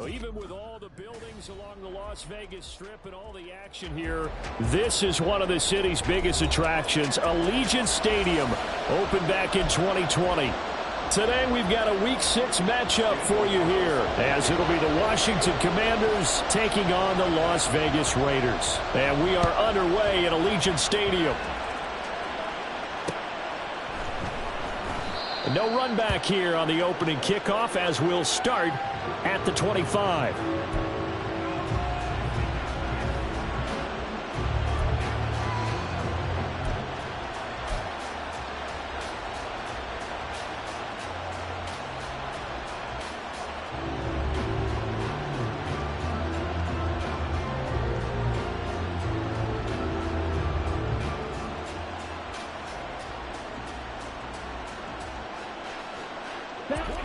Well, even with all the buildings along the Las Vegas Strip and all the action here, this is one of the city's biggest attractions. Allegiant Stadium opened back in 2020. Today we've got a Week 6 matchup for you here, as it'll be the Washington Commanders taking on the Las Vegas Raiders. And we are underway in Allegiant Stadium. No run back here on the opening kickoff, as we'll start at the 25.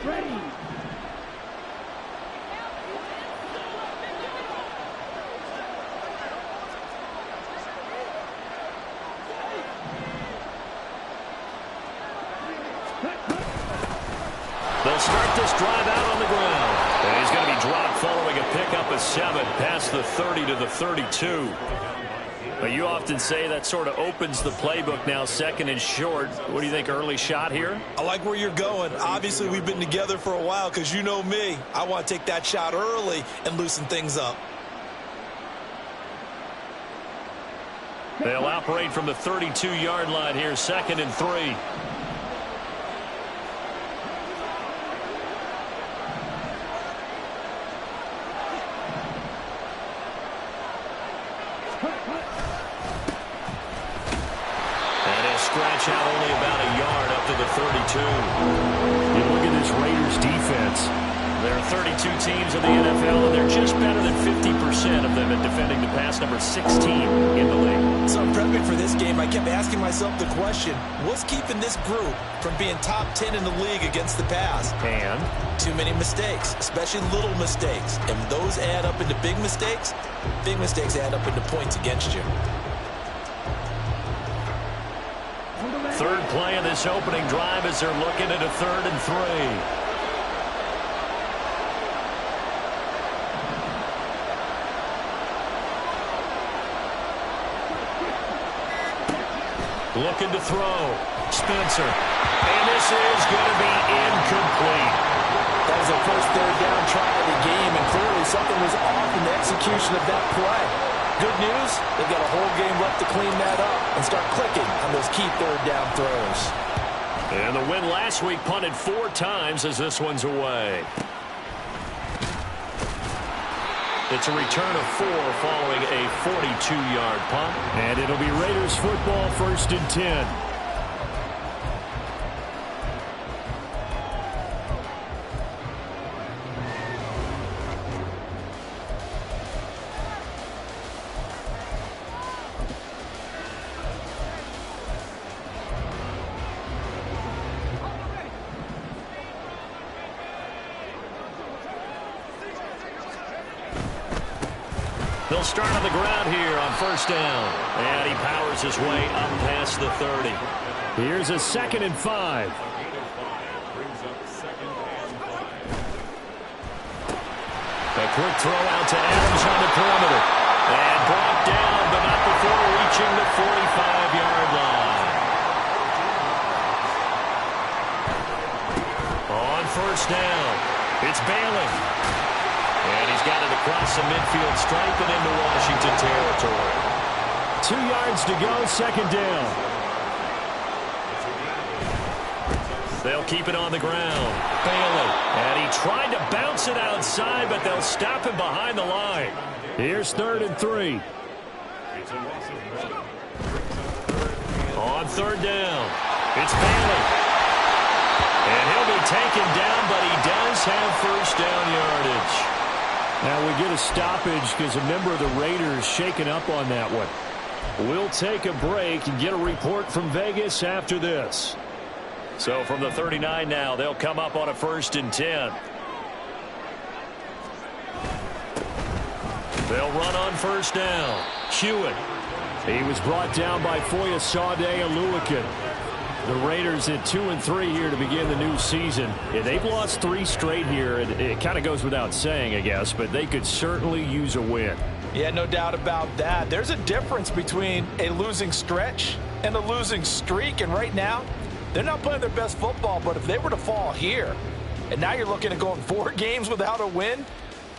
Ready. They'll start this drive out on the ground. And he's going to be dropped following a pickup of 7 past the 30 to the 32. But you often say that sort of opens the playbook now, second and short. What do you think, early shot here? I like where you're going. Obviously, we've been together for a while because you know me. I want to take that shot early and loosen things up. They'll operate from the 32-yard line here, second and 3. Scratch out only about a yard up to the 32. You look at this Raiders defense. There are 32 teams in the NFL, and they're just better than 50% of them at defending the pass, number 16 in the league. So I'm prepping for this game. I kept asking myself the question, what's keeping this group from being top 10 in the league against the pass? And? Too many mistakes, especially little mistakes. And when those add up into big mistakes add up into points against you. Third play of this opening drive as they're looking at a 3rd and 3. Looking to throw. Spencer. And this is going to be incomplete. That was the first 3rd down try of the game, and clearly something was off in the execution of that play. Good news, they've got a whole game left to clean that up and start clicking on those key 3rd down throws. And the win last week punted 4 times as this one's away. It's a return of 4 following a 42-yard punt. And it'll be Raiders football, 1st and 10. They'll start on the ground here on 1st down. And he powers his way up past the 30. Here's a 2nd and 5. A quick throw out to Adams on the perimeter. And brought down, but not before reaching the 45-yard line. On 1st down, it's Bailey. And he's got it across the midfield stripe and into Washington territory. 2 yards to go, 2nd down. They'll keep it on the ground. Bailey. And he tried to bounce it outside, but they'll stop him behind the line. Here's 3rd and 3. On 3rd down, it's Bailey. And he'll be taken down, but he does have 1st down yardage. Now we get a stoppage because a member of the Raiders shaken up on that one. We'll take a break and get a report from Vegas after this. So from the 39 now, they'll come up on a 1st and 10. They'll run on 1st down. Hewitt. He was brought down by Foyesade Oluwakin. The Raiders at 2-3 here to begin the new season. Yeah, they've lost 3 straight here. It kind of goes without saying, I guess, but they could certainly use a win. Yeah, no doubt about that. There's a difference between a losing stretch and a losing streak, and right now, they're not playing their best football, but if they were to fall here, and now you're looking at going 4 games without a win,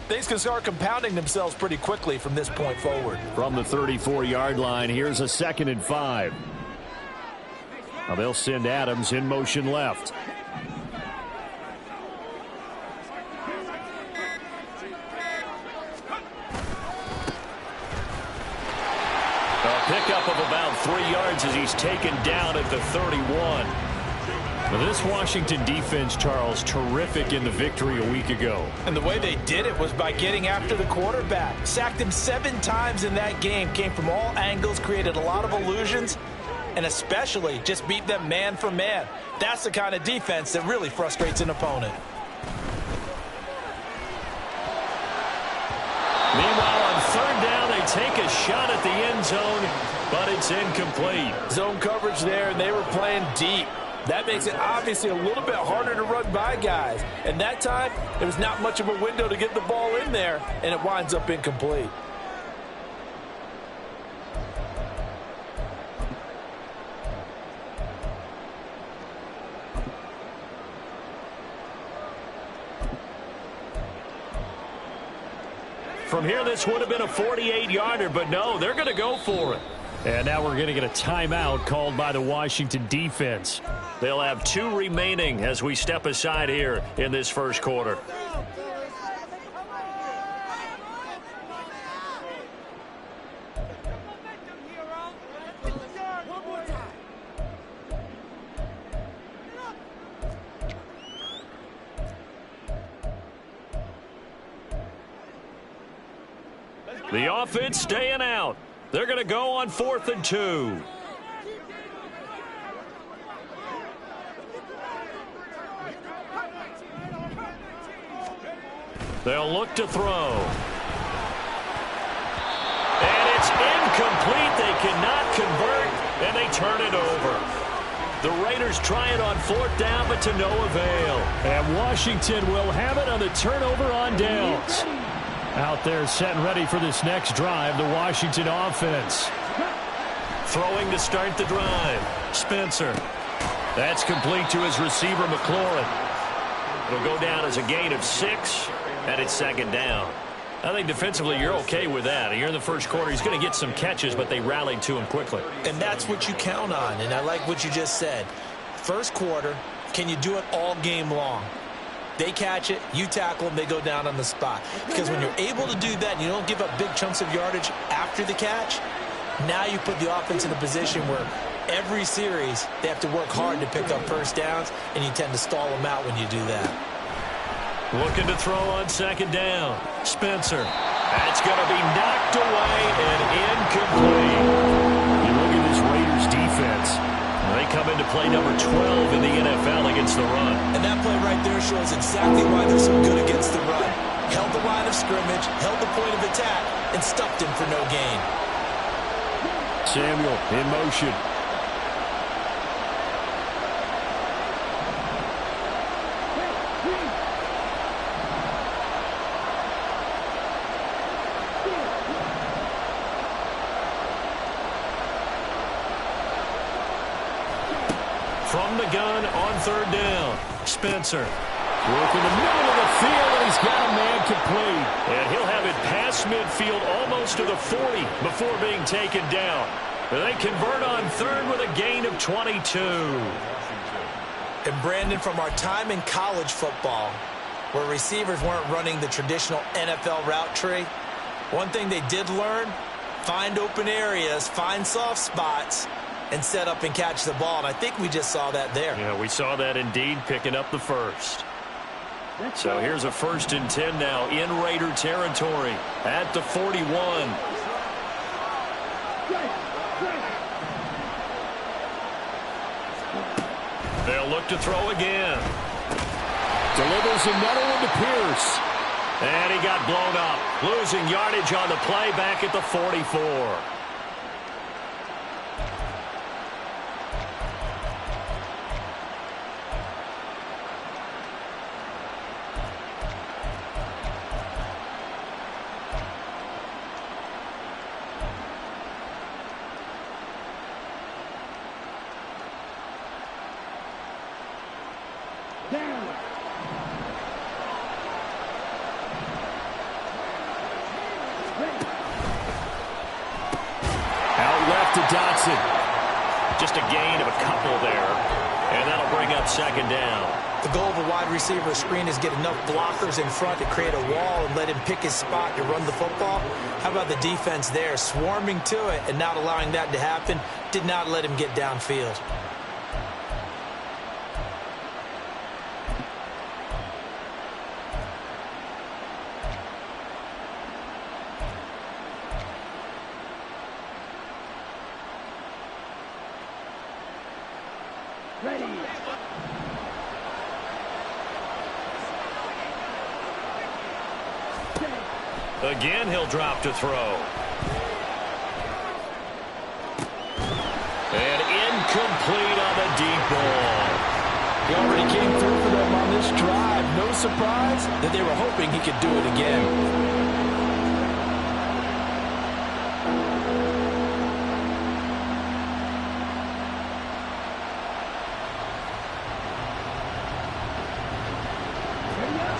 things can start compounding themselves pretty quickly from this point forward. From the 34-yard line, here's a 2nd and 5. Now they'll send Adams in motion left. A pickup of about 3 yards as he's taken down at the 31. Now this Washington defense, Charles, terrific in the victory a week ago. And the way they did it was by getting after the quarterback. Sacked him 7 times in that game. Came from all angles, created a lot of illusions, and especially just beat them man for man. That's the kind of defense that really frustrates an opponent. Meanwhile, on 3rd down, they take a shot at the end zone, but it's incomplete. Zone coverage there, and they were playing deep. That makes it obviously a little bit harder to run by guys. And that time, there was not much of a window to get the ball in there, and it winds up incomplete. From here, this would have been a 48-yarder, but no, they're going to go for it. And now we're going to get a timeout called by the Washington defense. They'll have 2 remaining as we step aside here in this first quarter. The offense staying out. They're going to go on 4th and 2. They'll look to throw. And it's incomplete. They cannot convert, and they turn it over. The Raiders try it on 4th down, but to no avail. And Washington will have it on the turnover on downs. Out there set and ready for this next drive, the Washington offense. Throwing to start the drive. Spencer. That's complete to his receiver, McLaurin. It'll go down as a gain of 6, and it's 2nd down. I think defensively you're okay with that. Here in the first quarter, he's going to get some catches, but they rallied to him quickly. And that's what you count on, and I like what you just said. First quarter, can you do it all game long? They catch it, you tackle them, they go down on the spot. Because when you're able to do that and you don't give up big chunks of yardage after the catch, now you put the offense in a position where every series they have to work hard to pick up first downs, and you tend to stall them out when you do that. Looking to throw on 2nd down. Spencer. That's going to be knocked away and incomplete. You look at this Raiders defense. They come into play number 12 in the NFL against the run. And that play right there shows exactly why they're so good against the run. Held the line of scrimmage, held the point of attack, and stuffed him for no gain. Samuel in motion. From the gun on 3rd down. Spencer. Working the middle of the field, and he's got a man complete. And he'll have it past midfield almost to the 40 before being taken down. They convert on 3rd with a gain of 22. And Brandon, from our time in college football, where receivers weren't running the traditional NFL route tree, one thing they did learn, find open areas, find soft spots, and set up and catch the ball. And I think we just saw that there. Yeah, we saw that indeed, picking up the first. So here's a 1st and 10 now in Raider territory at the 41. They'll look to throw again. Delivers another one to Pierce. And he got blown up. Losing yardage on the play back at the 44. Dotson. Just a gain of a couple there. And that'll bring up second down. The goal of a wide receiver screen is get enough blockers in front to create a wall and let him pick his spot to run the football. How about the defense there, swarming to it and not allowing that to happen? Did not let him get downfield. Again, he'll drop to throw. And incomplete on the deep ball. He already came through for them on this drive. No surprise that they were hoping he could do it again.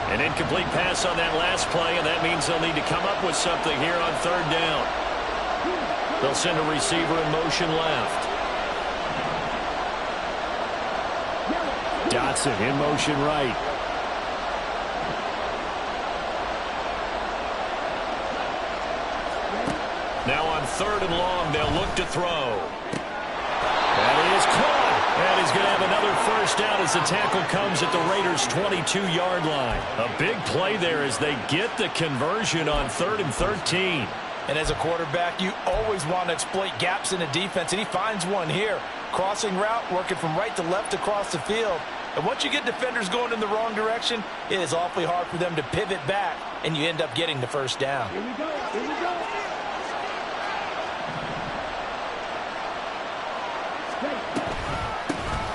An incomplete pass on that last play, and that means they'll need to come up with something here on third down. They'll send a receiver in motion left. Dotson in motion right. Now on third and long, they'll look to throw. That is caught. And he's going to have another first down as the tackle comes at the Raiders' 22-yard line. A big play there as they get the conversion on 3rd and 13. And as a quarterback, you always want to exploit gaps in the defense, and he finds one here. Crossing route, working from right to left across the field. And once you get defenders going in the wrong direction, it is awfully hard for them to pivot back, and you end up getting the first down. Here we go. Here we go.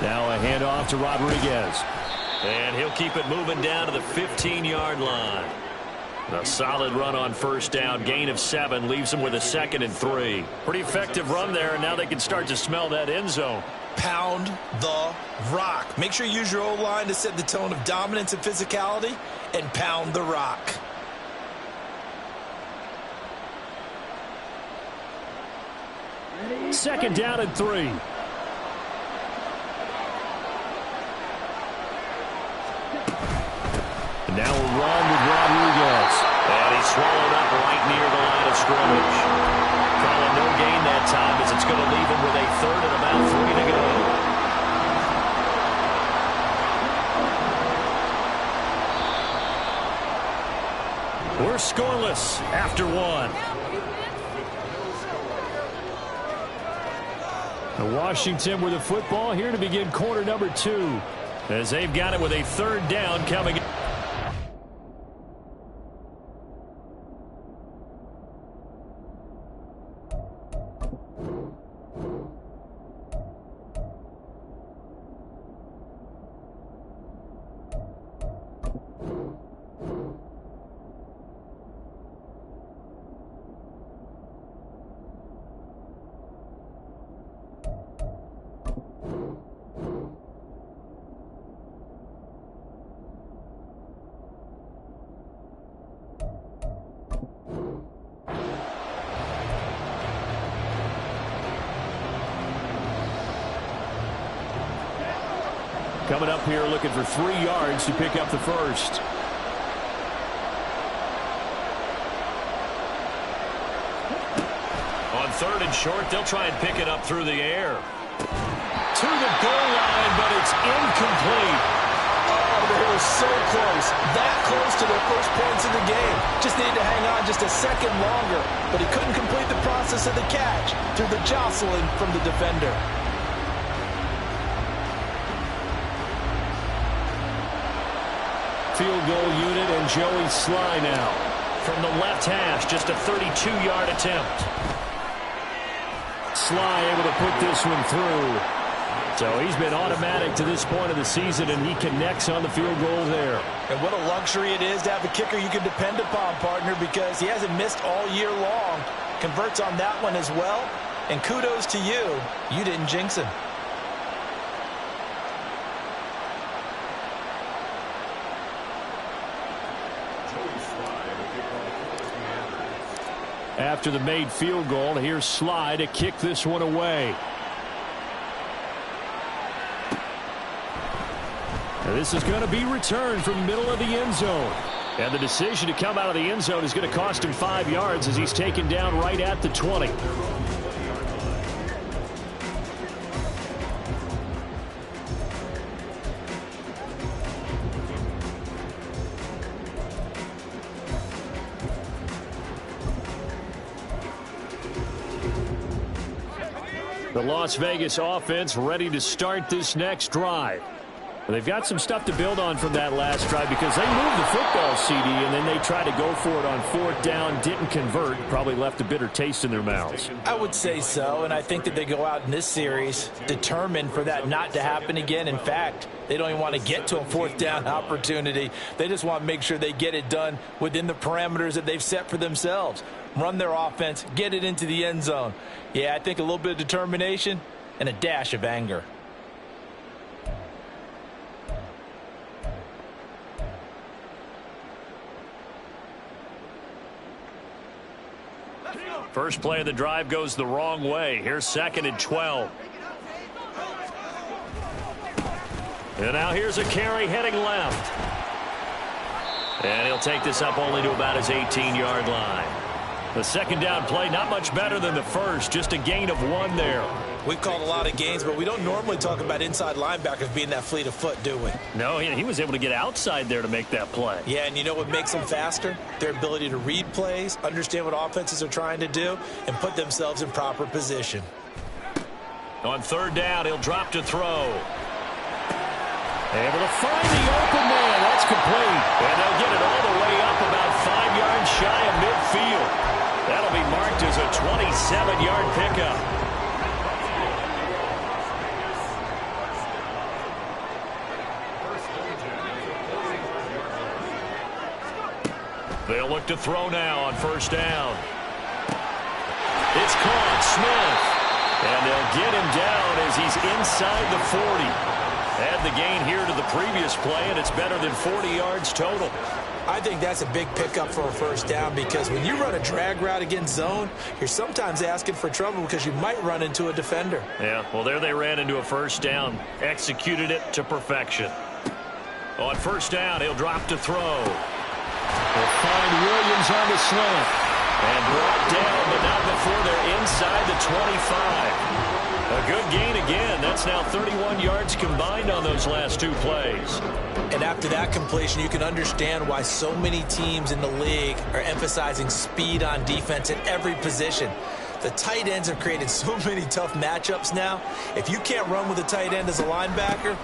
Now a handoff to Rodriguez. And he'll keep it moving down to the 15-yard line. A solid run on first down. Gain of 7 leaves him with a 2nd and 3. Pretty effective run there, and now they can start to smell that end zone. Pound the rock. Make sure you use your O-line to set the tone of dominance and physicality, and pound the rock. Second down and 3. Now a run with Rodriguez. And he's swallowed up right near the line of scrimmage. Calling no gain that time as it's going to leave him with a 3rd and about 3 to go. We're scoreless after 1. The Washington with the football here to begin quarter number 2. As they've got it with a 3rd down coming. Coming up here looking for 3 yards to pick up the first. On 3rd and short, they'll try and pick it up through the air. To the goal line, but it's incomplete. Oh, they were so close. That close to their first points of the game. Just needed to hang on just a second longer. But he couldn't complete the process of the catch through the jostling from the defender. Field goal unit and Joey Sly now. From the left hash, just a 32-yard attempt. Sly able to put this one through. So he's been automatic to this point of the season, and he connects on the field goal there. And what a luxury it is to have a kicker you can depend upon, partner, because he hasn't missed all year long. Converts on that one as well. And kudos to you. You didn't jinx him. after the made field goal. Here's Sly to kick this one away. And this is going to be returned from the middle of the end zone. And the decision to come out of the end zone is going to cost him 5 yards as he's taken down right at the 20. The Las Vegas offense ready to start this next drive. They've got some stuff to build on from that last drive because they moved the football, CD, and then they tried to go for it on 4th down, didn't convert, probably left a bitter taste in their mouths. I would say so, and I think that they go out in this series determined for that not to happen again. In fact, they don't even want to get to a 4th down opportunity. They just want to make sure they get it done within the parameters that they've set for themselves. Run their offense, get it into the end zone. Yeah, I think a little bit of determination and a dash of anger. First play of the drive goes the wrong way. Here's 2nd and 12. And now here's a carry heading left. And he'll take this up only to about his 18-yard line. The 2nd down play, not much better than the first, just a gain of 1 there. We've called a lot of games, but we don't normally talk about inside linebackers being that fleet of foot, do we? No, he was able to get outside there to make that play. Yeah, and you know what makes them faster? Their ability to read plays, understand what offenses are trying to do, and put themselves in proper position. On 3rd down, he'll drop to throw. Able to find the open man. That's complete. And they'll get it all the way up about 5 yards shy of midfield. That'll be marked as a 27-yard pickup. They'll look to throw now on 1st down. It's caught. Smith. And they'll get him down as he's inside the 40. Add the gain here to the previous play, and it's better than 40 yards total. I think that's a big pickup for a 1st down because when you run a drag route against zone, you're sometimes asking for trouble because you might run into a defender. Yeah, well, there they ran into a 1st down. Executed it to perfection. On 1st down, he'll drop to throw. They'll find Williams on the slant. And brought down, but not before they're inside the 25. A good gain again. That's now 31 yards combined on those last 2 plays. And after that completion, you can understand why so many teams in the league are emphasizing speed on defense at every position. The tight ends have created so many tough matchups now. If you can't run with a tight end as a linebacker,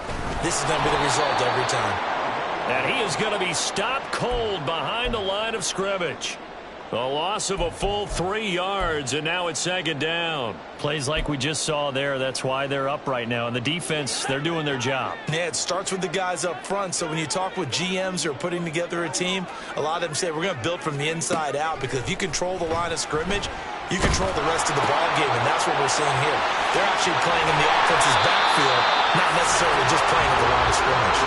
this is going to be the result every time. And he is going to be stopped cold behind the line of scrimmage. A loss of a full 3 yards, and now it's 2nd down. Plays like we just saw there. That's why they're up right now. And the defense, they're doing their job. Yeah, it starts with the guys up front. So when you talk with GMs who are putting together a team, a lot of them say we're going to build from the inside out because if you control the line of scrimmage, you control the rest of the ball game, and that's what we're seeing here. They're actually playing in the offense's backfield, not necessarily just playing at the line of scrimmage.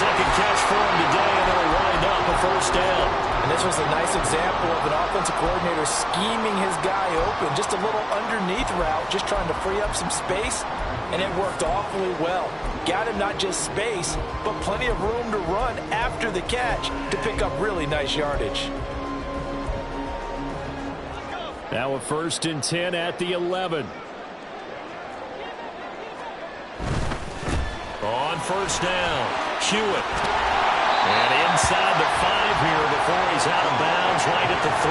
2nd catch for him today, and they'll wind up a 1st down. And this was a nice example of an offensive coordinator scheming his guy open. Just a little underneath route, just trying to free up some space, and it worked awfully well. Got him not just space, but plenty of room to run after the catch to pick up really nice yardage. Now a 1st and 10 at the 11. On 1st down, Hewitt. And inside the 5 here before he's out of bounds right at the 3.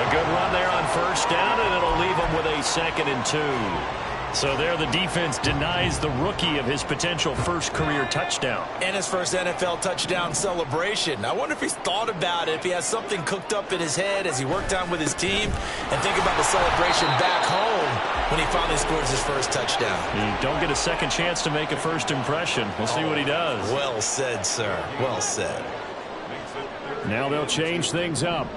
A good run there on 1st down, and it'll leave him with a 2nd and 2. So there the defense denies the rookie of his potential first career touchdown. And his first NFL touchdown celebration. I wonder if he's thought about it, if he has something cooked up in his head as he worked on with his team, and think about the celebration back home when he finally scores his first touchdown. You don't get a second chance to make a first impression. We'll see what he does. Well said, sir. Well said. Now they'll change things up.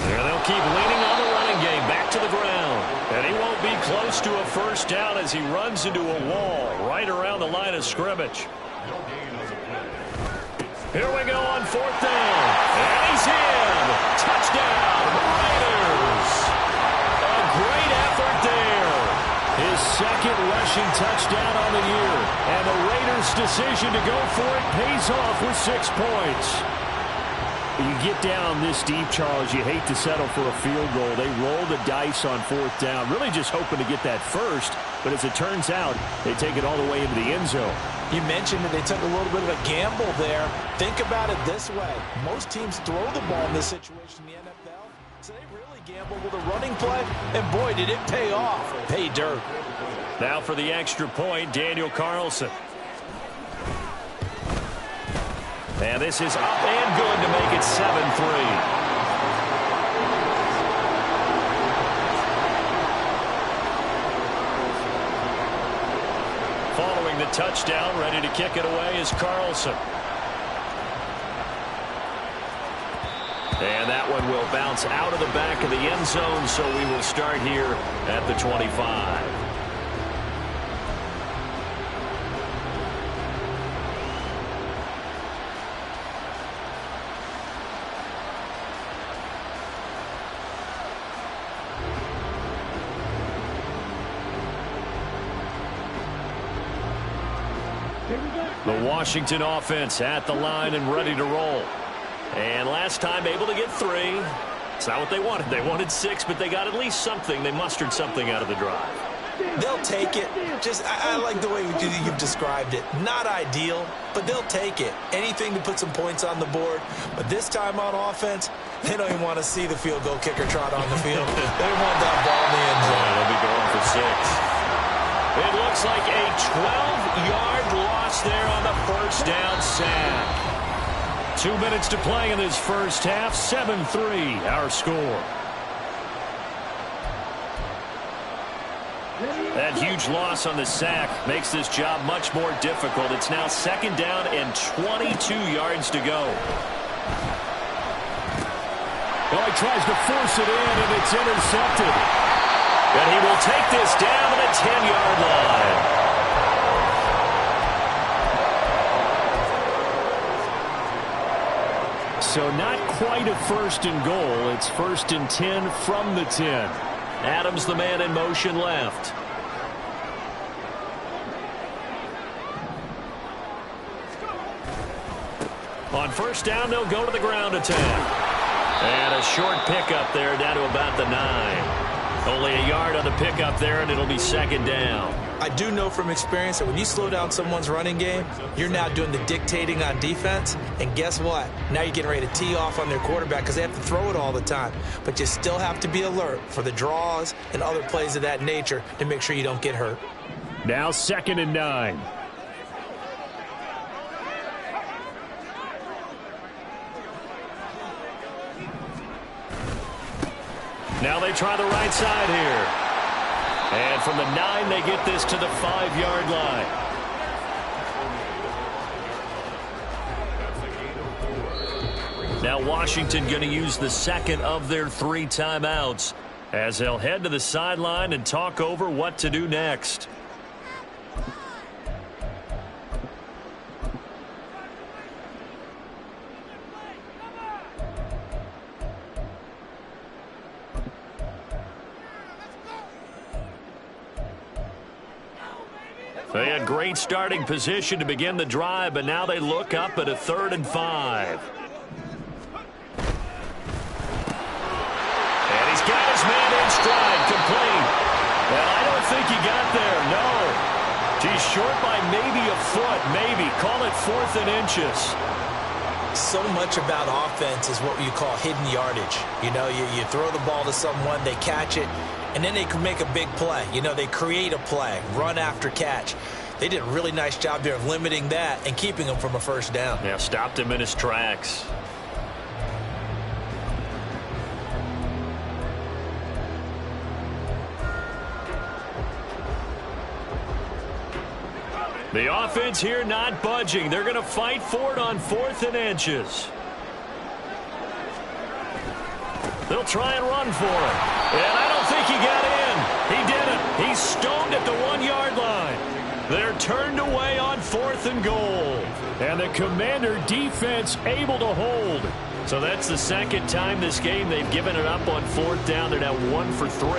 They'll keep leaning on the running game back to the ground. And he won't be close to a 1st down as he runs into a wall right around the line of scrimmage. Here we go on 4th down. And he's in. Touchdown, Raiders. A great effort there. His second rushing touchdown on the year. And the Raiders' decision to go for it pays off with 6 points. You get down this deep, Charles, you hate to settle for a field goal. They roll the dice on 4th down, really just hoping to get that first. But as it turns out, they take it all the way into the end zone. You mentioned that they took a little bit of a gamble there. Think about it this way. Most teams throw the ball in this situation in the NFL, so they really gamble with a running play, and boy, did it pay off. Pay dirt. Now for the extra point, Daniel Carlson. And this is up and good to make it 7-3. Following the touchdown, ready to kick it away is Carlson. And that one will bounce out of the back of the end zone, so we will start here at the 25. The Washington offense at the line and ready to roll. And last time able to get 3. It's not what they wanted. They wanted 6, but they got at least something. They mustered something out of the drive. They'll take it. I like the way you've described it. Not ideal, but they'll take it. Anything to put some points on the board. But this time on offense, they don't even want to see the field goal kicker trot on the field. They want that ball in the end zone. They'll be going for 6. It looks like a 12-yard loss there on the first down sack. 2 minutes to play in this first half. 7-3 our score. That huge loss on the sack makes this job much more difficult. It's now 2nd down and 22 yards to go. Well, he tries to force it in, and it's intercepted. And he will take this down to the 10-yard line. So not quite a 1st and goal. It's 1st and 10 from the 10. Adams, the man in motion, left. On 1st down, they'll go to the ground attack. And a short pickup there down to about the 9. Only a yard on the pickup there, and it'll be 2nd down. I do know from experience that when you slow down someone's running game, you're now doing the dictating on defense. And guess what? Now you're getting ready to tee off on their quarterback because they have to throw it all the time. But you still have to be alert for the draws and other plays of that nature to make sure you don't get hurt. Now 2nd and 9. Now they try the right side here. And from the 9, they get this to the 5-yard line. Now Washington going to use the 2nd of their 3 timeouts as they'll head to the sideline and talk over what to do next. They had great starting position to begin the drive, but now they look up at a 3rd and 5. And he's got his man in stride, complete. And I don't think he got there, no. He's short by maybe a foot, maybe. Call it 4th and inches. So much about offense is what you call hidden yardage. You know, you throw the ball to someone, they catch it, and then they can make a big play. You know, they create a play, run after catch. They did a really nice job there of limiting that and keeping him from a 1st down. Yeah, stopped him in his tracks. The offense here not budging. They're going to fight for it on 4th and inches. They'll try and run for it. And I don't think he got in. He didn't. He's stoned at the 1-yard line. They're turned away on 4th and goal. And the Commander defense able to hold. So that's the second time this game they've given it up on 4th down. They're now 1 for 3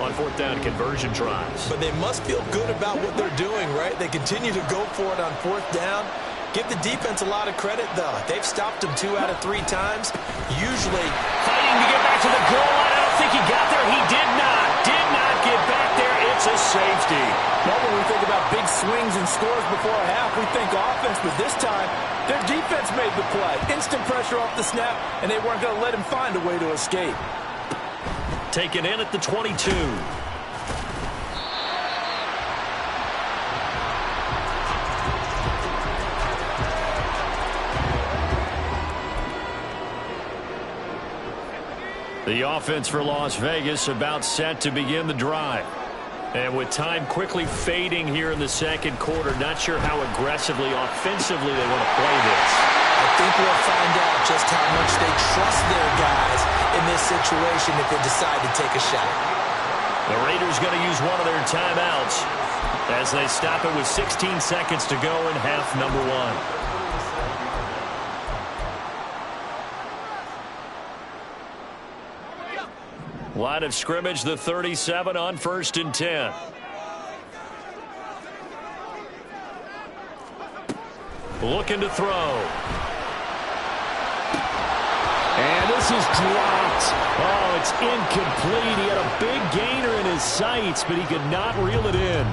on 4th down conversion tries. But they must feel good about what they're doing, right? They continue to go for it on 4th down. Give the defense a lot of credit, though. They've stopped them 2 out of 3 times. Usually fighting to get back to the goal line. I don't think he got there. He did not get back there. It's a safety. Normally we think about big swings and scores before a half. We think offense, but this time their defense made the play. Instant pressure off the snap, and they weren't going to let him find a way to escape. Taken in at the 22. The offense for Las Vegas about set to begin the drive. And with time quickly fading here in the second quarter, not sure how aggressively, offensively they want to play this. I think we'll find out just how much they trust their guys in this situation if they decide to take a shot. The Raiders going to use one of their timeouts as they stop it with 16 seconds to go in half number 1. Line of scrimmage, the 37 on 1st and 10. Looking to throw. And this is dropped. Oh, it's incomplete. He had a big gainer in his sights, but he could not reel it in.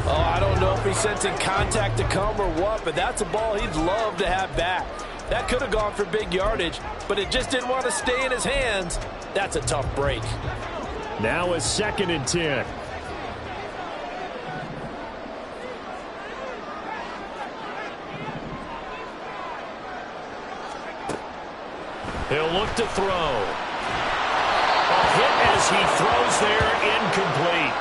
Oh, I don't know if he's sensing contact to come or what, but that's a ball he'd love to have back. That could have gone for big yardage, but it just didn't want to stay in his hands. That's a tough break. Now a 2nd and 10. He'll look to throw. A hit as he throws there, incomplete.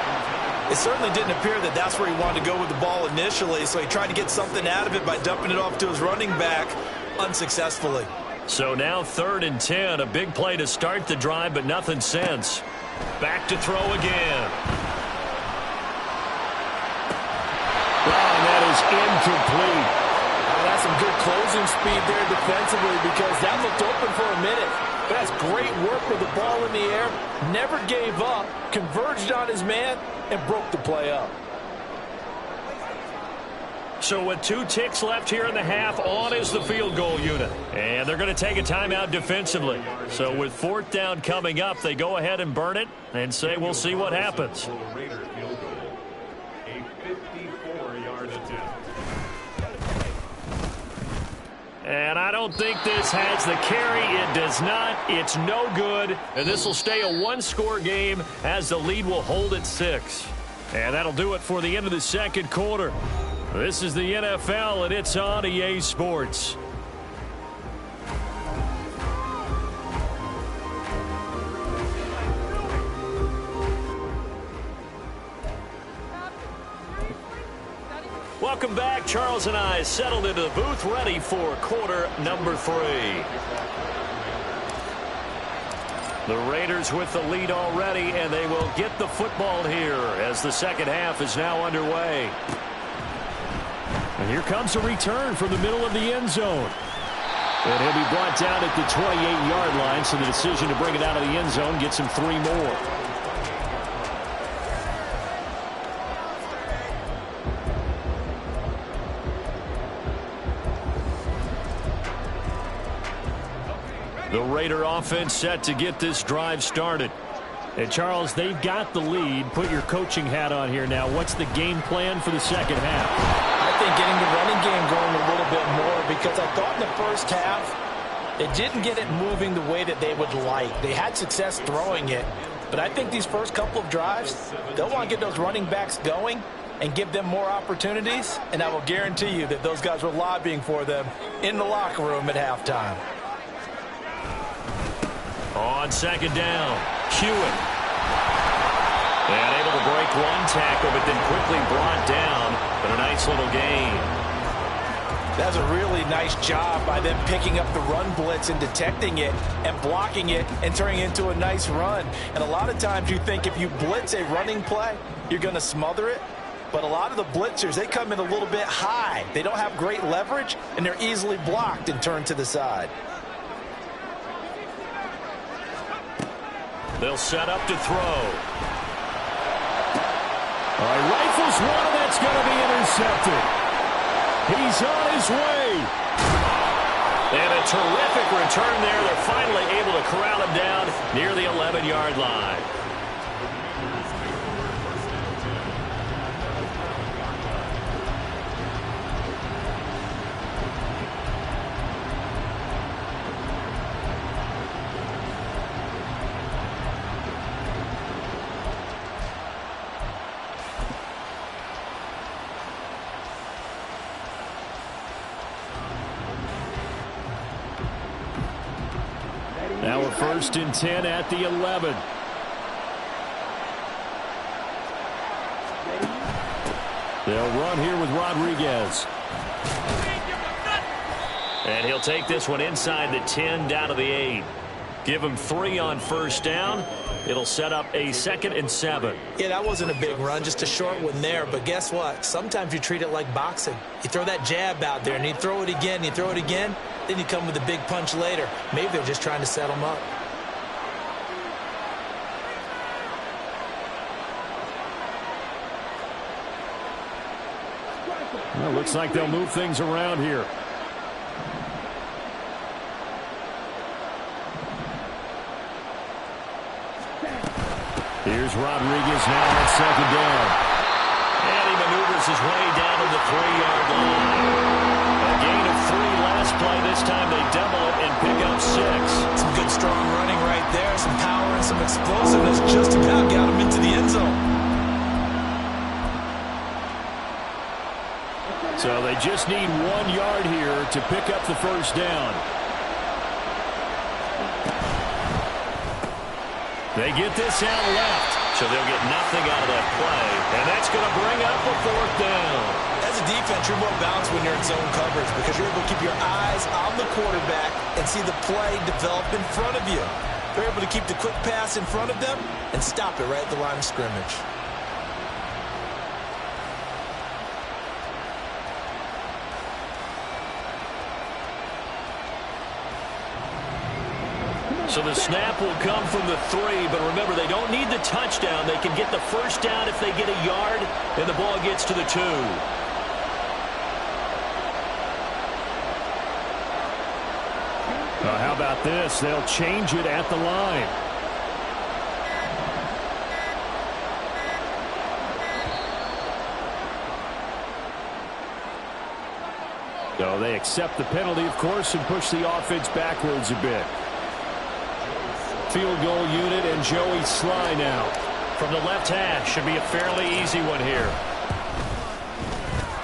It certainly didn't appear that that's where he wanted to go with the ball initially, so he tried to get something out of it by dumping it off to his running back unsuccessfully. So now 3rd and 10, a big play to start the drive, but nothing since. Back to throw again. Wow, and that is incomplete. That's some good closing speed there defensively because that looked open for a minute. But that's great work with the ball in the air. Never gave up, converged on his man, and broke the play up. So with 2 ticks left here in the half, on is the field goal unit. And they're going to take a timeout defensively. So with 4th down coming up, they go ahead and burn it and say we'll see what happens. And I don't think this has the carry. It does not. It's no good. And this will stay a 1-score game as the lead will hold at 6. And that'll do it for the end of the second quarter. This is the NFL, and it's on EA Sports. Welcome back. Charles and I settled into the booth, ready for quarter number 3. The Raiders with the lead already, and they will get the football here as the second half is now underway. And here comes a return from the middle of the end zone. And he'll be brought down at the 28-yard line, so the decision to bring it out of the end zone gets him 3 more. The Raider offense set to get this drive started. And Charles, they've got the lead. Put your coaching hat on here now. What's the game plan for the second half? I think getting the running game going a little bit more because I thought in the first half they didn't get it moving the way that they would like. They had success throwing it, but I think these first couple of drives, they'll want to get those running backs going and give them more opportunities, and I will guarantee you that those guys were lobbying for them in the locker room at halftime. On second down, Hewitt. And able to break 1 tackle, but then quickly brought down. But a nice little gain. That's a really nice job by them picking up the run blitz and detecting it and blocking it and turning it into a nice run. And a lot of times you think if you blitz a running play, you're going to smother it. But a lot of the blitzers, they come in a little bit high. They don't have great leverage, and they're easily blocked and turned to the side. They'll set up to throw. All right, rifles one, and that's going to be intercepted. He's on his way. And a terrific return there. They're finally able to corral him down near the 11-yard line. Now we're 1st and 10 at the 11. They'll run here with Rodriguez. And he'll take this one inside the 10 down to the 8. Give him 3 on 1st down. It'll set up a 2nd and 7. Yeah, that wasn't a big run, just a short one there. But guess what? Sometimes you treat it like boxing. You throw that jab out there, and you throw it again, you throw it again, then you come with a big punch later. Maybe they're just trying to set him up. Well, looks like they'll move things around here. Here's Rodriguez now on 2nd down. And he maneuvers his way down to the 3-yard line. A gain of 3 last play. This time they double it and pick up 6. Some good, strong running right there. Some power and some explosiveness. Just about got him into the end zone. So they just need 1 yard here to pick up the 1st down. They get this out left. So they'll get nothing out of that play. And that's going to bring up a 4th down. As a defense, you're more balanced when you're in zone coverage because you're able to keep your eyes on the quarterback and see the play develop in front of you. They're able to keep the quick pass in front of them and stop it right at the line of scrimmage. So the snap will come from the 3, but remember, they don't need the touchdown. They can get the 1st down if they get a yard, and the ball gets to the 2. How about this? They'll change it at the line. So they accept the penalty, of course, and push the offense backwards a bit. Field goal unit and Joey Sly now. From the left hash, should be a fairly easy one here.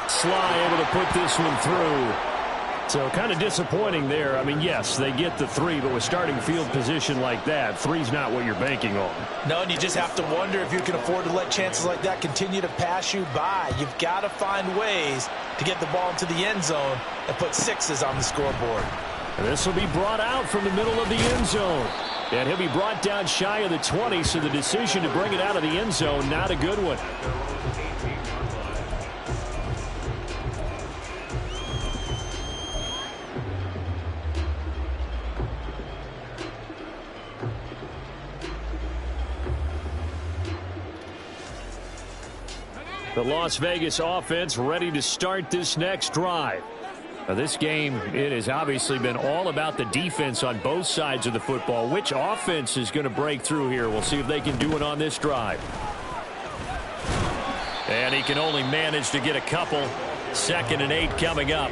Sly able to put this one through. So kind of disappointing there. I mean, yes, they get the 3, but with starting field position like that, 3's not what you're banking on. No, and you just have to wonder if you can afford to let chances like that continue to pass you by. You've got to find ways to get the ball into the end zone and put 6s on the scoreboard. And this will be brought out from the middle of the end zone. And he'll be brought down shy of the 20, so the decision to bring it out of the end zone, not a good one. The Las Vegas offense ready to start this next drive. Now, this game, it has obviously been all about the defense on both sides of the football. Which offense is going to break through here? We'll see if they can do it on this drive. And he can only manage to get a couple. 2nd and 8 coming up.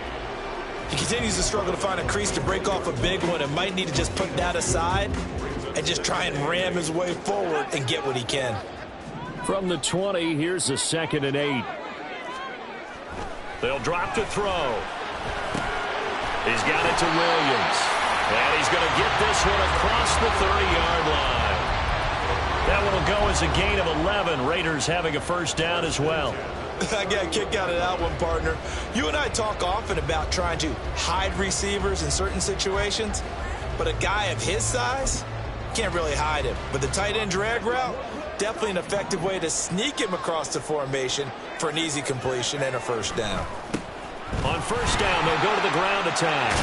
He continues to struggle to find a crease to break off a big one and might need to just put that aside and just try and ram his way forward and get what he can. From the 20, here's a 2nd and 8. They'll drop to throw. He's got it to Williams. And he's going to get this one across the 30-yard line. That one will go as a gain of 11. Raiders having a 1st down as well. I got a kick out of that one, partner. You and I talk often about trying to hide receivers in certain situations, but a guy of his size can't really hide him. But the tight end drag route, definitely an effective way to sneak him across the formation for an easy completion and a first down. On first down, they'll go to the ground attack.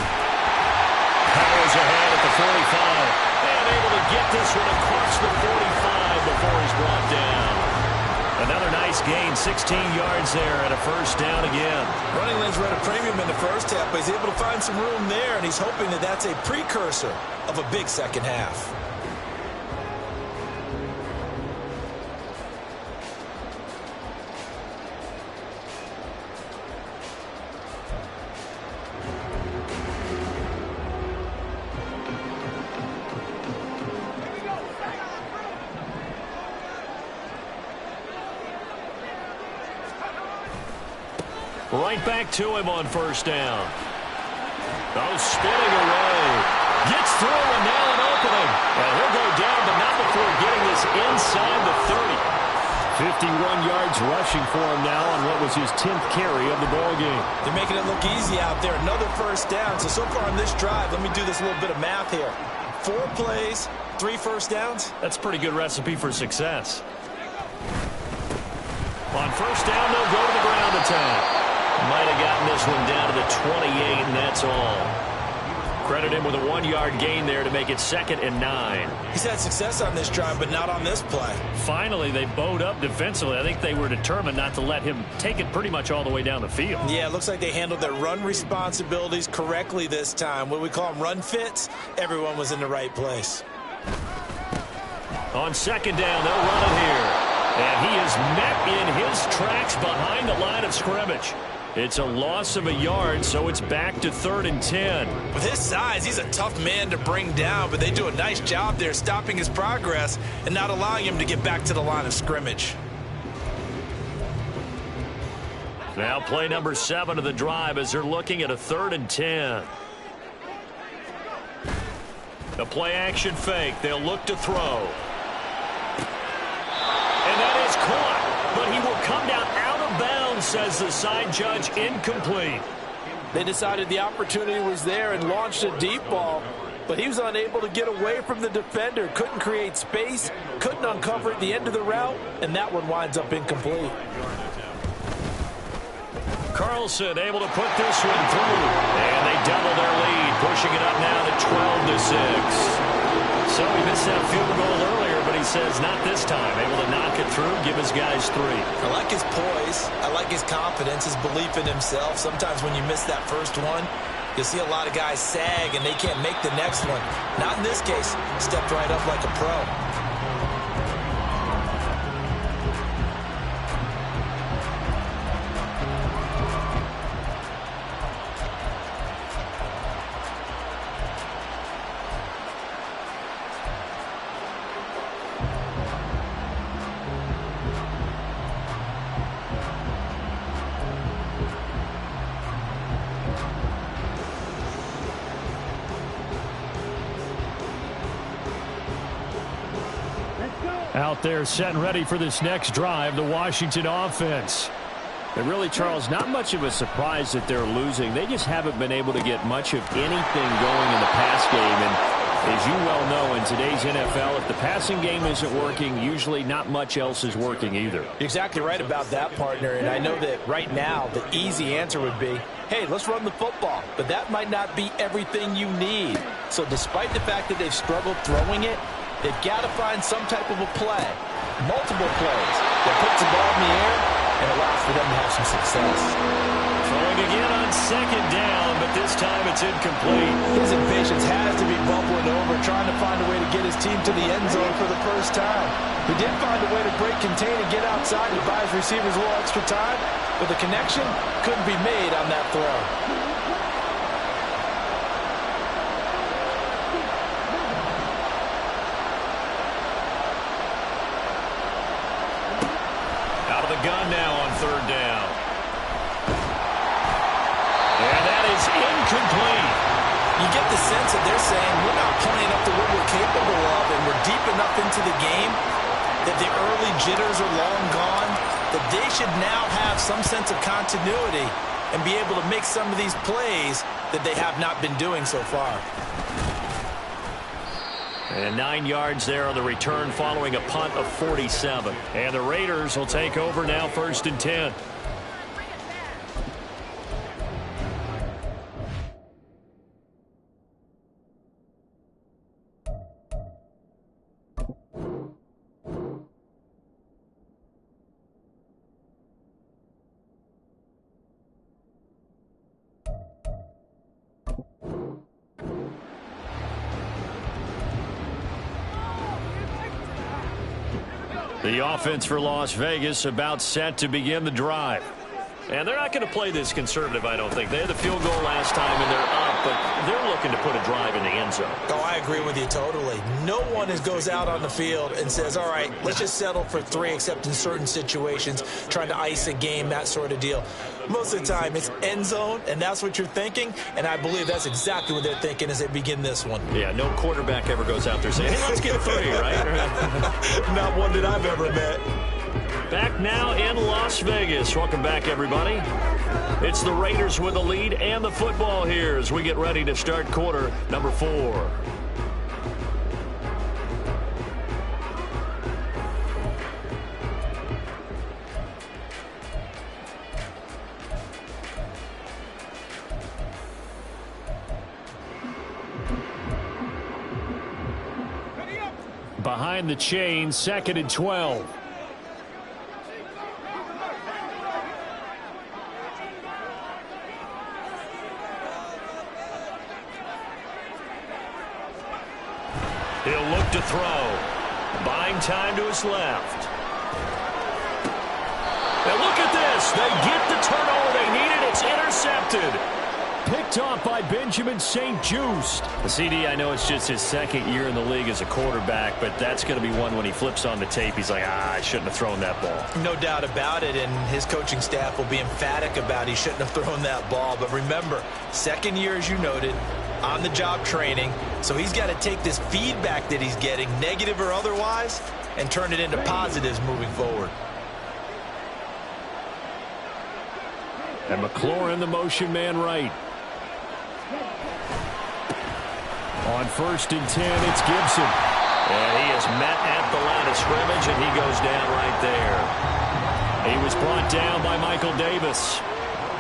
Powers ahead at the 45. And able to get this one across the 45 before he's brought down. Another nice gain, 16 yards there and a first down again. Running lanes were at a premium in the first half, but he's able to find some room there, and he's hoping that that's a precursor of a big second half. Right back to him on first down. Oh, spinning away. Gets through and now an opening. And he'll go down, but not before getting this inside the 30. 51 yards rushing for him now on what was his 10th carry of the ball game. They're making it look easy out there. Another first down. So far on this drive, let me do this little bit of math here. 4 plays, 3 first downs. That's a pretty good recipe for success. On first down, they'll go to the ground attack. Might have gotten this one down to the 28, and that's all. Credit him with a 1-yard gain there to make it 2nd and 9. He's had success on this drive, but not on this play. Finally, they bowed up defensively. I think they were determined not to let him take it pretty much all the way down the field. Yeah, it looks like they handled their run responsibilities correctly this time. What we call them run fits, everyone was in the right place. On second down, they'll run it here. And he is met in his tracks behind the line of scrimmage. It's a loss of a yard, so it's back to 3rd and 10. With his size, he's a tough man to bring down, but they do a nice job there stopping his progress and not allowing him to get back to the line of scrimmage. Now play number 7 of the drive as they're looking at a 3rd and 10. The play action fake. They'll look to throw. And that is caught, but he will come down out of bounds, says the side judge, incomplete. They decided the opportunity was there and launched a deep ball, but he was unable to get away from the defender, couldn't create space, couldn't uncover at the end of the route, and that one winds up incomplete. Carlson able to put this one through, and they double their lead, pushing it up now to 12-6. So he missed that field goal earlier, but he says not this time. Able to knock it through, give his guys 3. I like his poise. I like his confidence, his belief in himself. Sometimes when you miss that first one, you'll see a lot of guys sag and they can't make the next one. Not in this case. Stepped right up like a pro. Out there set and ready for this next drive, the Washington offense. And really, Charles, not much of a surprise that they're losing. They just haven't been able to get much of anything going in the pass game. And as you well know, in today's NFL, if the passing game isn't working, usually not much else is working either. You're exactly right about that, partner. And I know that right now the easy answer would be, hey, let's run the football. But that might not be everything you need. So despite the fact that they've struggled throwing it, they've got to find some type of a play, multiple plays, that puts the ball in the air and allows for them to have some success. Throwing again on second down, but this time it's incomplete. His impatience has to be bubbling over, trying to find a way to get his team to the end zone for the first time. He did find a way to break contain and get outside to buy his receivers a little extra time, but the connection couldn't be made on that throw. Gun now on third down. And that is incomplete. You get the sense that they're saying we're not playing up to what we're capable of, and we're deep enough into the game that the early jitters are long gone, that they should now have some sense of continuity and be able to make some of these plays that they have not been doing so far. And 9 yards there on the return following a punt of 47. And the Raiders will take over now, 1st and 10. The offense for Las Vegas about set to begin the drive. And they're not going to play this conservative, I don't think. They had the field goal last time, and they're up, but they're looking to put a drive in the end zone. Oh, I agree with you totally. No one goes out on the field and says, all right, let's just settle for 3, except in certain situations, trying to ice a game, that sort of deal. Most of the time, it's end zone, and that's what you're thinking, and I believe that's exactly what they're thinking as they begin this one. Yeah, no quarterback ever goes out there saying, hey, let's get 3, right? Not one that I've ever met. Back now in Las Vegas. Welcome back, everybody. It's the Raiders with the lead and the football here as we get ready to start quarter number 4. Behind the chain, 2nd and 12. He'll look to throw. Buying time to his left. And look at this. They get the turnover they needed. It's intercepted. Picked off by Benjamin St-Juste. The CD, I know it's just his 2nd year in the league as a quarterback, but that's going to be one when he flips on the tape. He's like, I shouldn't have thrown that ball. No doubt about it, and his coaching staff will be emphatic about he shouldn't have thrown that ball. But remember, 2nd year, as you noted, on-the-job training, so he's got to take this feedback that he's getting, negative or otherwise, and turn it into positives moving forward. And McLaurin, the motion man right. On 1st and 10, it's Gibson. And he is met at the line of scrimmage, and he goes down right there. He was brought down by Michael Davis.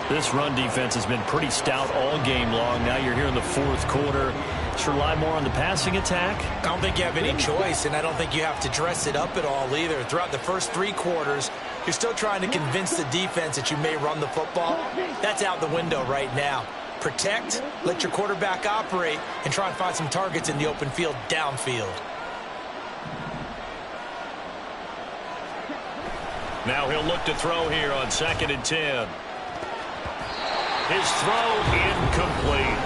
This run defense has been pretty stout all game long. Now you're here in the 4th quarter. Let's rely more on the passing attack. I don't think you have any choice, and I don't think you have to dress it up at all either. Throughout the first 3 quarters, you're still trying to convince the defense that you may run the football. That's out the window right now. Protect, let your quarterback operate, and try and find some targets in the open field downfield. Now he'll look to throw here on 2nd and 10. His throw incomplete.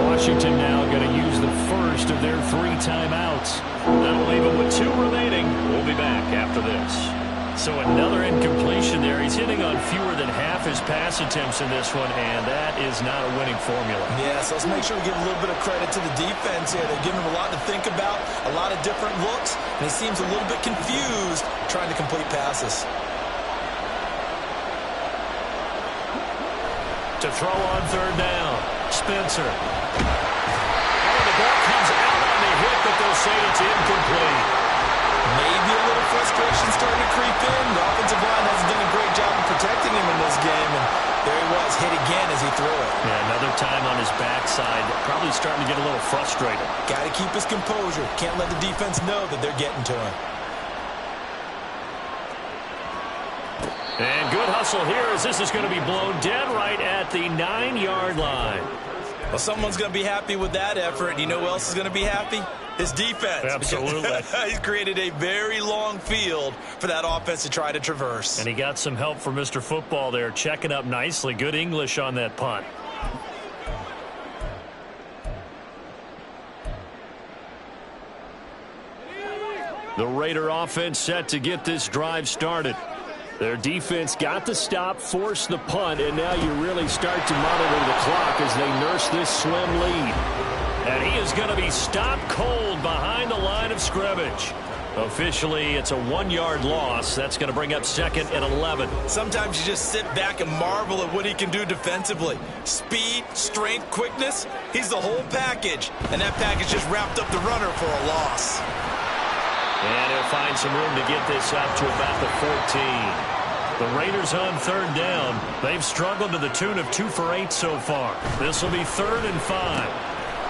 Washington now going to use the first of their 3 timeouts. That'll leave him with 2 remaining. We'll be back after this. So another incompletion there. He's hitting on fewer than half his pass attempts in this one, and that is not a winning formula. Yeah, so let's make sure we give a little bit of credit to the defense here. They're giving him a lot to think about, a lot of different looks, and he seems a little bit confused trying to complete passes. To throw on 3rd down, Spencer. Oh, the ball comes out on the hit, but they'll say it's incomplete. Maybe a little frustration starting to creep in. The offensive line hasn't done a great job of protecting him in this game, and there he was, hit again as he threw it. Yeah, another time on his backside, probably starting to get a little frustrated. Got to keep his composure. Can't let the defense know that they're getting to him. And good hustle here as this is going to be blown dead right at the 9-yard line. Well, someone's going to be happy with that effort. You know who else is going to be happy? His defense. Absolutely. He's created a very long field for that offense to try to traverse. And he got some help from Mr. Football there, checking up nicely. Good English on that punt. The Raider offense set to get this drive started. Their defense got the stop, forced the punt, and now you really start to monitor the clock as they nurse this slim lead. And he is going to be stopped cold behind the line of scrimmage. Officially, it's a 1-yard loss. That's going to bring up 2nd and 11. Sometimes you just sit back and marvel at what he can do defensively. Speed, strength, quickness, he's the whole package. And that package just wrapped up the runner for a loss. And he'll find some room to get this up to about the 14. The Raiders on 3rd down. They've struggled to the tune of 2 for 8 so far. This will be 3rd and 5.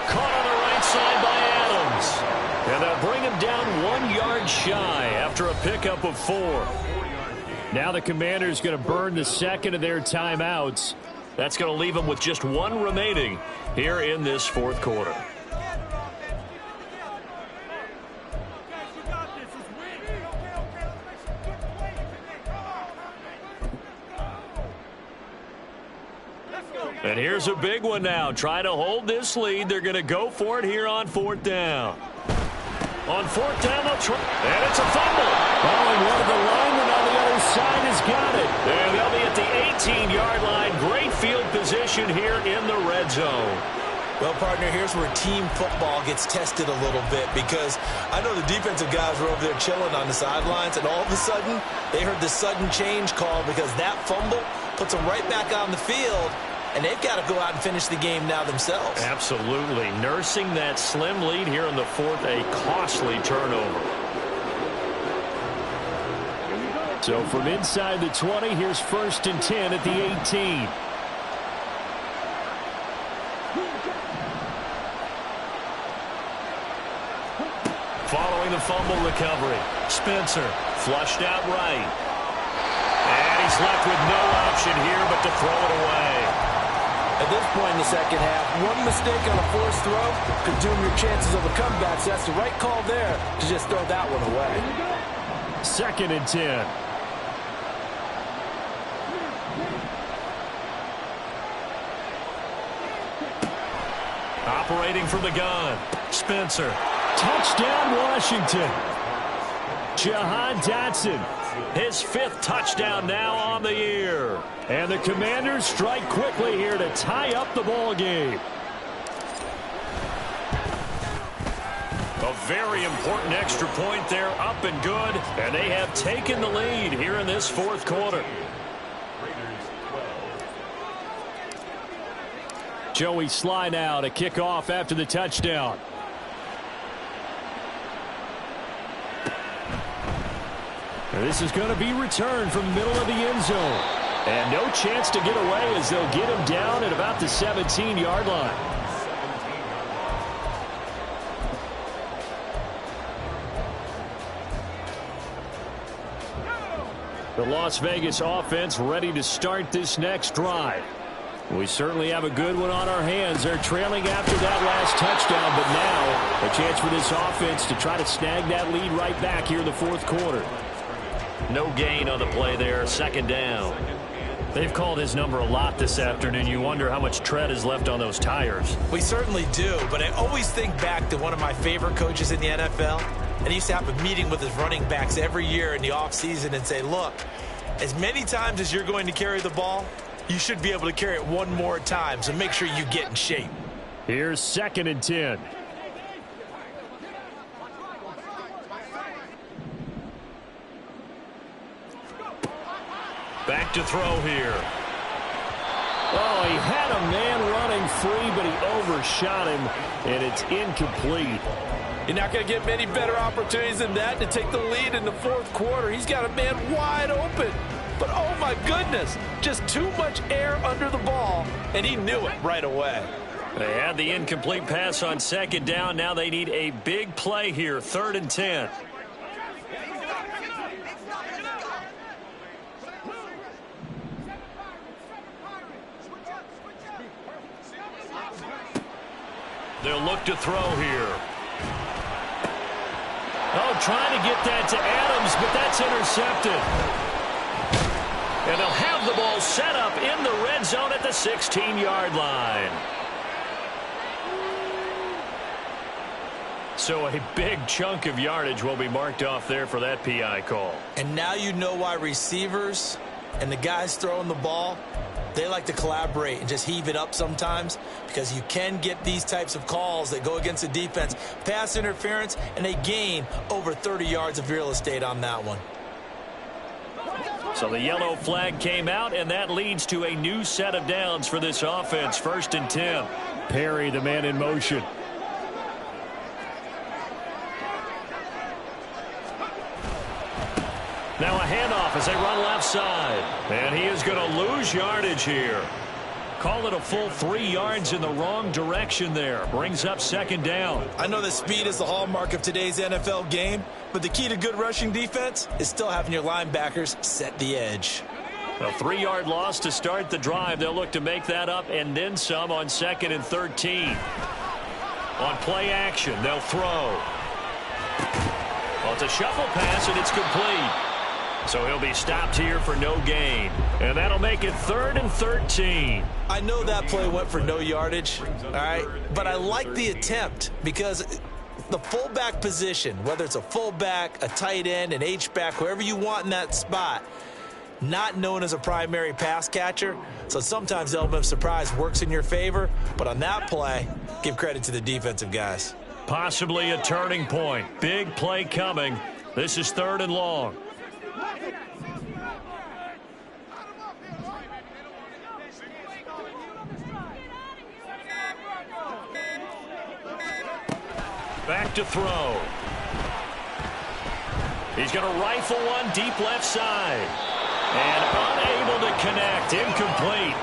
Caught on the right side by Adams. And they'll bring him down 1 yard shy after a pickup of 4. Now the Commanders going to burn the second of their timeouts. That's going to leave them with just 1 remaining here in this 4th quarter. And here's a big one now. Trying to hold this lead. They're going to go for it here on 4th down. On 4th down, they'll try. And it's a fumble. Oh, and one of the linemen on the other side has got it. And they'll be at the 18-yard line. Great field position here in the red zone. Well, partner, here's where team football gets tested a little bit, because I know the defensive guys were over there chilling on the sidelines, and all of a sudden, they heard the sudden change call because that fumble puts them right back on the field. And they've got to go out and finish the game now themselves. Absolutely. Nursing that slim lead here in the 4th, a costly turnover. So from inside the 20, here's 1st and 10 at the 18. Following the fumble recovery, Spencer flushed out right. And he's left with no option here but to throw it away. At this point in the second half, one mistake on a forced throw could doom your chances of a comeback, so that's the right call there to just throw that one away. 2nd and 10. Operating from the gun, Spencer. Touchdown, Washington. Jahan Dotson. His 5th touchdown now on the year. And the Commanders strike quickly here to tie up the ball game. A very important extra point there, up and good. And they have taken the lead here in this 4th quarter. Joey Sly now to kick off after the touchdown. This is going to be returned from the middle of the end zone. And no chance to get away as they'll get him down at about the 17-yard line. The Las Vegas offense ready to start this next drive. We certainly have a good one on our hands. They're trailing after that last touchdown, but now a chance for this offense to try to snag that lead right back here in the 4th quarter. No gain on the play there, 2nd down. They've called his number a lot this afternoon. You wonder how much tread is left on those tires. We certainly do, but I always think back to one of my favorite coaches in the NFL, and he used to have a meeting with his running backs every year in the offseason and say, look, as many times as you're going to carry the ball, you should be able to carry it one more time, so make sure you get in shape. Here's 2nd and 10. Back to throw here. Oh, he had a man running free, but he overshot him, and it's incomplete. You're not going to get many better opportunities than that to take the lead in the 4th quarter. He's got a man wide open. But, oh, my goodness, just too much air under the ball, and he knew it right away. They had the incomplete pass on 2nd down. Now they need a big play here, 3rd and 10. They'll look to throw here. Oh, trying to get that to Adams, but that's intercepted. And they'll have the ball set up in the red zone at the 16-yard line. So a big chunk of yardage will be marked off there for that PI call. And now you know why receivers and the guys throwing the ball, They like to collaborate and just heave it up sometimes because you can get these types of calls that go against the defense. Pass interference, and they gain over 30 yards of real estate on that one. So the yellow flag came out, and that leads to a new set of downs for this offense. 1st and 10. Perry, the man in motion. Now a handoff as they run left side. And he is going to lose yardage here. Call it a full 3 yards in the wrong direction there. Brings up 2nd down. I know that speed is the hallmark of today's NFL game, but the key to good rushing defense is still having your linebackers set the edge. A 3-yard loss to start the drive. They'll look to make that up and then some on 2nd and 13. On play action, they'll throw. Well, it's a shuffle pass, and it's complete. So he'll be stopped here for no gain. And that'll make it 3rd and 13. I know that play went for no yardage, all right? But I like the attempt because the fullback position, whether it's a fullback, a tight end, an H-back, whoever you want in that spot, not known as a primary pass catcher. So sometimes the element of surprise works in your favor. But on that play, give credit to the defensive guys. Possibly a turning point. Big play coming. This is 3rd and long. Back to throw. He's going to rifle one deep left side. And unable to connect. Incomplete.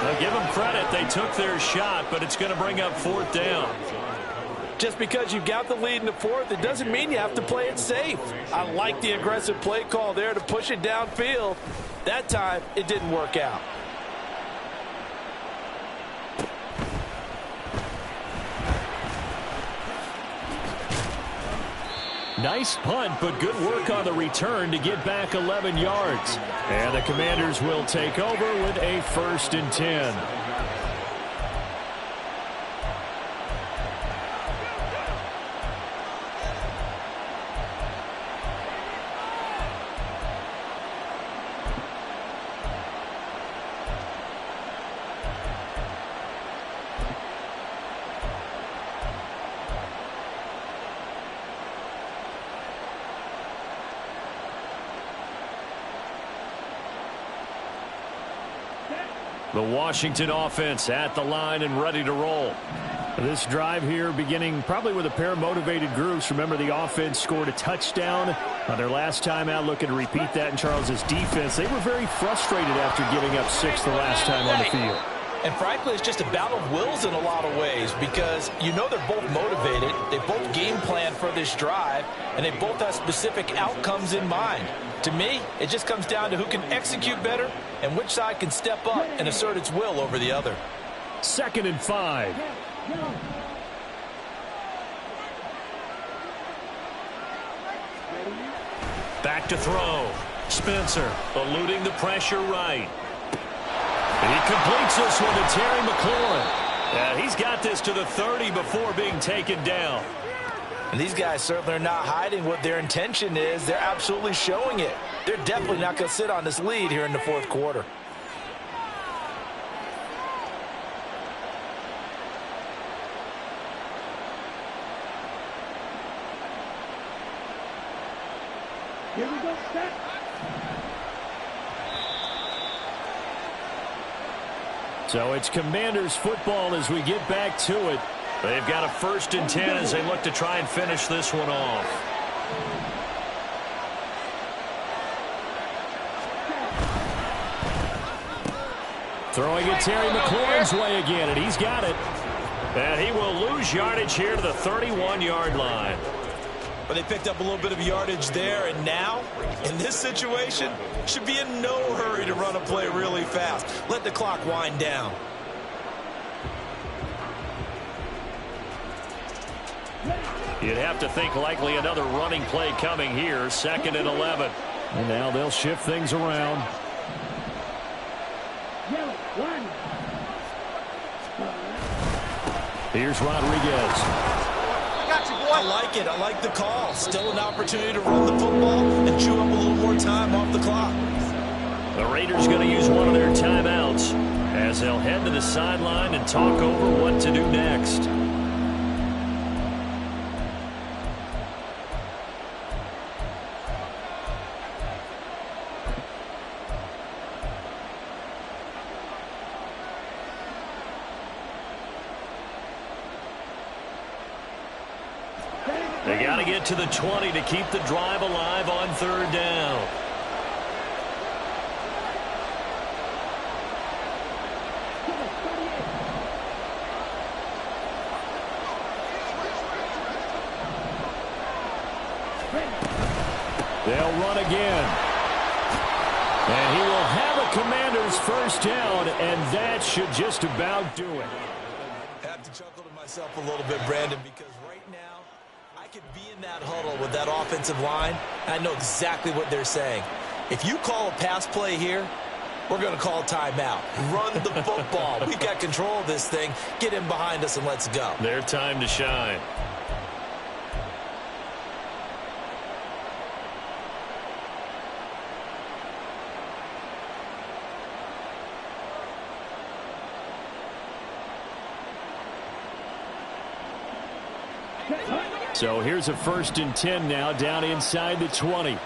Now give them credit. They took their shot, but it's going to bring up 4th down. Just because you got the lead in the 4th, it doesn't mean you have to play it safe. I like the aggressive play call there to push it downfield. That time, it didn't work out. Nice punt, but good work on the return to get back 11 yards. And the Commanders will take over with a 1st and 10. The Washington offense at the line and ready to roll. This drive here beginning probably with a pair of motivated groups. Remember, the offense scored a touchdown on their last time out, looking to repeat that in Charles's defense. They were very frustrated after giving up 6 the last time on the field. And frankly, it's just a battle of wills in a lot of ways because you know they're both motivated. They both game plan for this drive, and they both have specific outcomes in mind. To me, it just comes down to who can execute better and which side can step up and assert its will over the other. 2nd and 5. Back to throw. Spencer eluding the pressure right. And he completes this one to Terry McLaurin. Yeah, he's got this to the 30 before being taken down. And these guys certainly are not hiding what their intention is. They're absolutely showing it. They're definitely not going to sit on this lead here in the 4th quarter. Here we go, set. So it's Commanders football as we get back to it. They've got a 1st and 10 as they look to try and finish this one off. Throwing it Terry McLaurin's way again, and he's got it. And he will lose yardage here to the 31-yard line. But they picked up a little bit of yardage there, and now, in this situation, should be in no hurry to run a play really fast. Let the clock wind down. You'd have to think likely another running play coming here. 2nd and 11. And now they'll shift things around. Here's Rodriguez. I like it. I like the call. Still an opportunity to run the football and chew up a little more time off the clock. The Raiders going to use one of their timeouts as they'll head to the sideline and talk over what to do next. They got to get to the 20 to keep the drive alive on third down. They'll run again. And he will have a Commander's first down, and that should just about do it. I have to chuckle to myself a little bit, Brandon, because right now I could be in that huddle with that offensive line, and I know exactly what they're saying. If you call a pass play here, we're going to call timeout. Run the football. We've got control of this thing. Get in behind us and let's go. Their time to shine. So here's a 1st and 10 now, down inside the 20.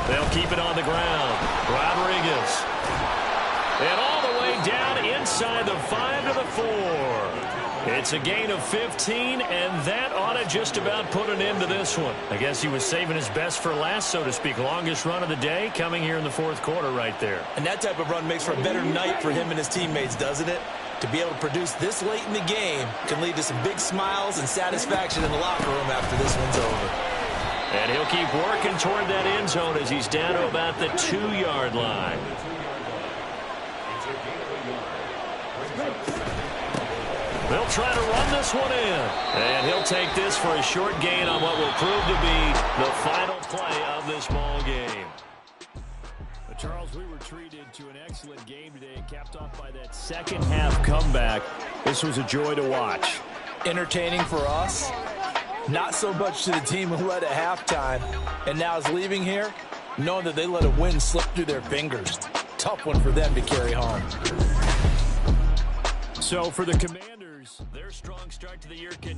They'll keep it on the ground. Rodriguez. And all the way down inside the 5 to the 4. It's a gain of 15, and that ought to just about put an end to this one. I guess he was saving his best for last, so to speak. Longest run of the day coming here in the 4th quarter right there. And that type of run makes for a better night for him and his teammates, doesn't it? To be able to produce this late in the game can lead to some big smiles and satisfaction in the locker room after this one's over. And he'll keep working toward that end zone as he's down to about the 2-yard line. They'll try to run this one in. And he'll take this for a short gain on what will prove to be the final play of this ball game. But Charles, we were treated to an excellent game today, capped off by that second-half comeback. This was a joy to watch. Entertaining for us. Not so much to the team who led at halftime and now is leaving here, knowing that they let a win slip through their fingers. Tough one for them to carry home. So for the Commanders, their strong start to the year continues.